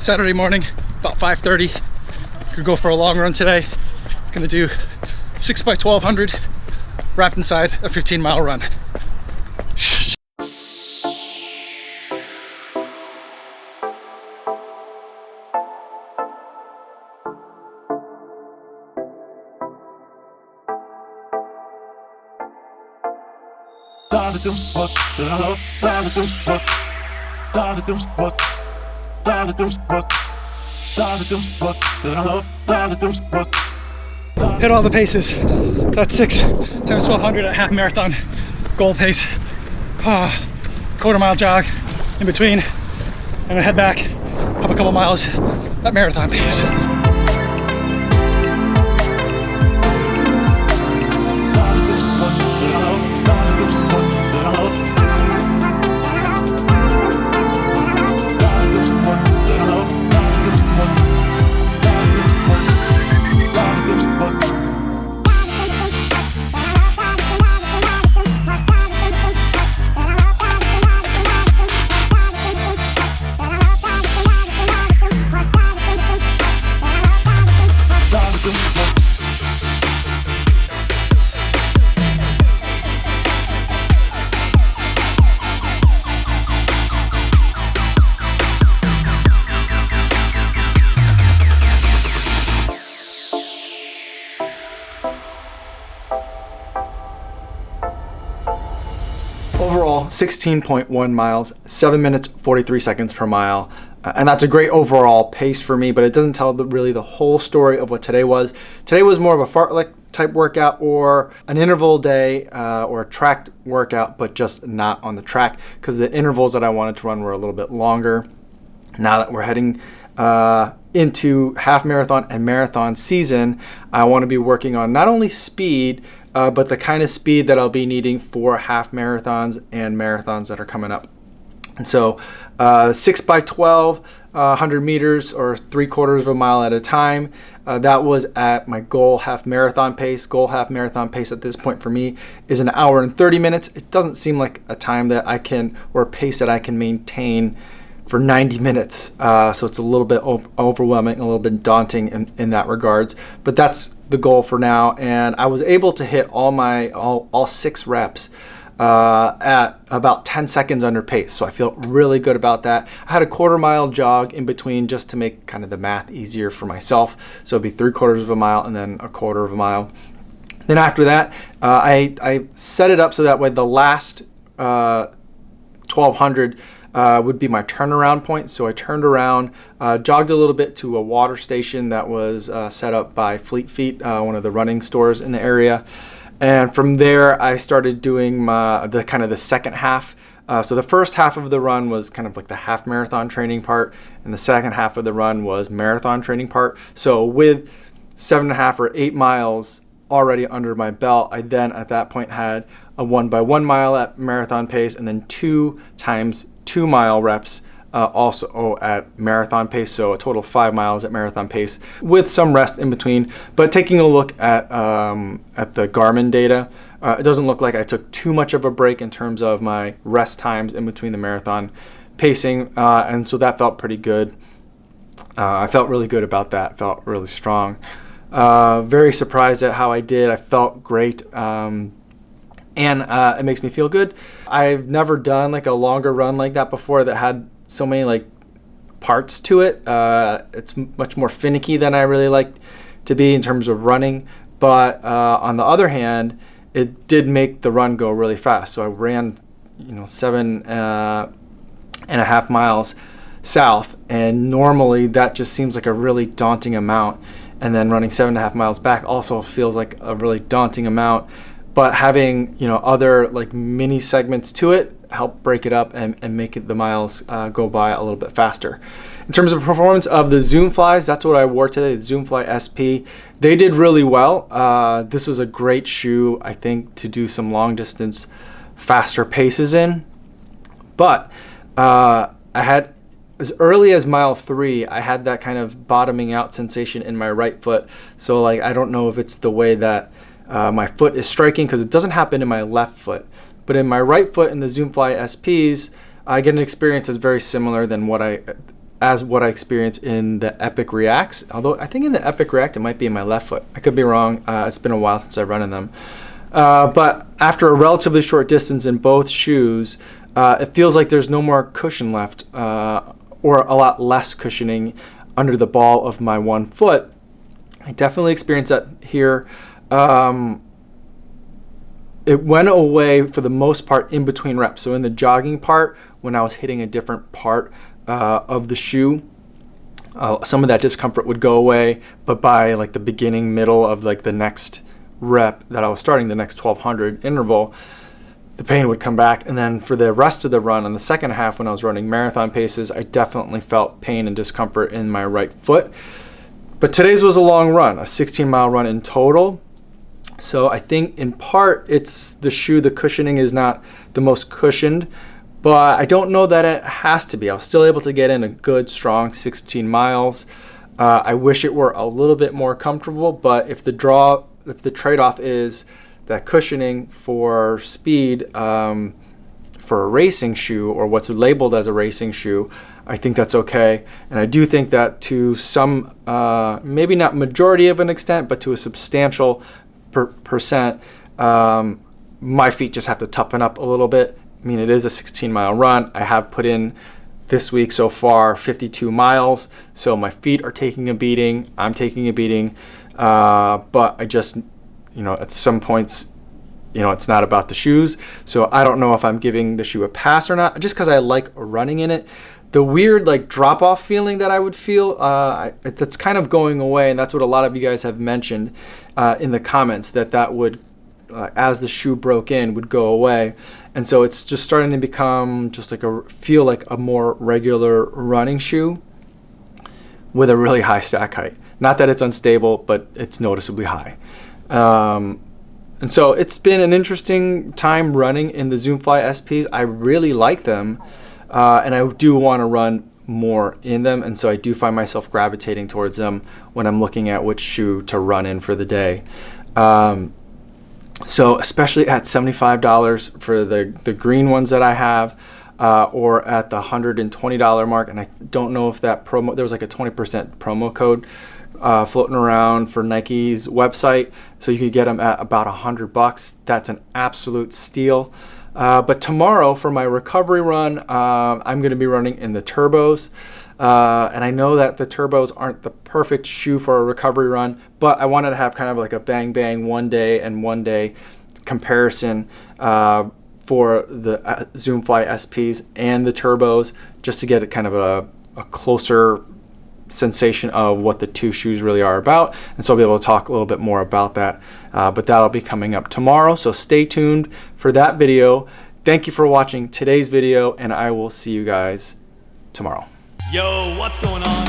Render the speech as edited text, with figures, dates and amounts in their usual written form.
Saturday morning, about 5:30. Could go for a long run today. Gonna do 6 by 1200 wrapped inside a 15-mile run. Hit all the paces. That's 6 times 1200 at half marathon goal pace. Quarter-mile jog in between, and I head back up a couple miles at marathon pace. Overall, 16.1 miles, 7 minutes, 43 seconds per mile. And that's a great overall pace for me, but it doesn't tell really the whole story of what today was. Today was more of a fartlek type workout or an interval day or a tracked workout, but just not on the track because the intervals that I wanted to run were a little bit longer. Now that we're heading into half marathon and marathon season, I want to be working on not only speed, but the kind of speed that I'll be needing for half marathons and marathons that are coming up. And so 6 by 12, 100 meters or 3/4 of a mile at a time. That was at my goal half marathon pace. Goal half marathon pace at this point for me is 1 hour and 30 minutes. It doesn't seem like a time that I can, or a pace that I can maintain for 90 minutes. So it's a little bit overwhelming, a little bit daunting in that regards. But that's the goal for now. And I was able to hit all 6 reps at about 10 seconds under pace. So I feel really good about that. I had a quarter-mile jog in between just to make kind of the math easier for myself. So it'd be 3/4 of a mile and then 1/4 of a mile. Then after that, I set it up so that way the last 1200 would be my turnaround point. So I turned around, jogged a little bit to a water station that was set up by Fleet Feet, one of the running stores in the area. And from there, I started doing the second half. So the first half of the run was kind of like the half marathon training part, and the second half of the run was marathon training part. So with 7.5 or 8 miles already under my belt, I then at that point had a 1 by 1 mile at marathon pace, and then 2 times 2 mile reps also at marathon pace, so a total of 5 miles at marathon pace with some rest in between. But taking a look at the Garmin data, it doesn't look like I took too much of a break in terms of my rest times in between the marathon pacing, and so that felt pretty good. I felt really good about that, felt really strong. Very surprised at how I did. I felt great. And it makes me feel good. I've never done like a longer run like that before that had so many like parts to it. It's much more finicky than I really like to be in terms of running. But on the other hand, it did make the run go really fast. So I ran, 7.5 miles south, and normally that just seems like a really daunting amount. And then running 7.5 miles back also feels like a really daunting amount. But having other like mini segments to it help break it up and make the miles go by a little bit faster. In terms of performance of the Zoom Flies, that's what I wore today, the Zoom Fly SP. They did really well. This was a great shoe, I think, to do some long distance, faster paces in. But I had, as early as mile 3, I had that kind of bottoming out sensation in my right foot. So like, I don't know if it's the way that my foot is striking, because it doesn't happen in my left foot. But in my right foot in the Zoom Fly SPs, I get an experience that's very similar than what as what I experienced in the Epic Reacts. Although I think in the Epic React, it might be in my left foot. I could be wrong. It's been a while since I've run in them. But after a relatively short distance in both shoes, it feels like there's no more cushion left, or a lot less cushioning under the ball of my one foot. I definitely experienced that here. It went away for the most part in between reps. So in the jogging part, when I was hitting a different part of the shoe, some of that discomfort would go away, but by like the beginning, middle of like the next rep that I was starting, the next 1200 interval, the pain would come back. And then for the rest of the run, on the second half when I was running marathon paces, I definitely felt pain and discomfort in my right foot. But today's was a long run, a 16-mile run in total. So I think in part it's the shoe, the cushioning is not the most cushioned, but I don't know that it has to be. I was still able to get in a good, strong 16 miles. I wish it were a little bit more comfortable, but if the trade-off is that cushioning for speed, for a racing shoe, or what's labeled as a racing shoe, I think that's okay. And I do think that to some, maybe not majority of an extent, but to a substantial percent, my feet just have to toughen up a little bit. I mean, it is a 16-mile run. I have put in this week so far 52 miles, so my feet are taking a beating. I'm taking a beating, but I just, at some points, it's not about the shoes. So I don't know if I'm giving the shoe a pass or not, just because I like running in it. The weird like drop-off feeling that I would feel, that's kind of going away, and that's what a lot of you guys have mentioned in the comments, that would, as the shoe broke in, would go away. And so it's just starting to become just like feel like a more regular running shoe with a really high stack height. Not that it's unstable, but it's noticeably high. And so it's been an interesting time running in the Zoomfly SPs. I really like them, and I do want to run more in them, and so I do find myself gravitating towards them when I'm looking at which shoe to run in for the day. So especially at $75 for the green ones that I have, or at the $120 mark, and I don't know if that promo, there was like a 20% promo code floating around for Nike's website, so you could get them at about $100. That's an absolute steal. But tomorrow for my recovery run, I'm going to be running in the turbos. And I know that the turbos aren't the perfect shoe for a recovery run, but I wanted to have kind of like a bang bang one day comparison for the Zoomfly SPs and the turbos, just to get a kind of a closer sensation of what the two shoes really are about. And so I'll be able to talk a little bit more about that, but that'll be coming up tomorrow. So stay tuned for that video. Thank you for watching today's video, and I will see you guys tomorrow. Yo, what's going on?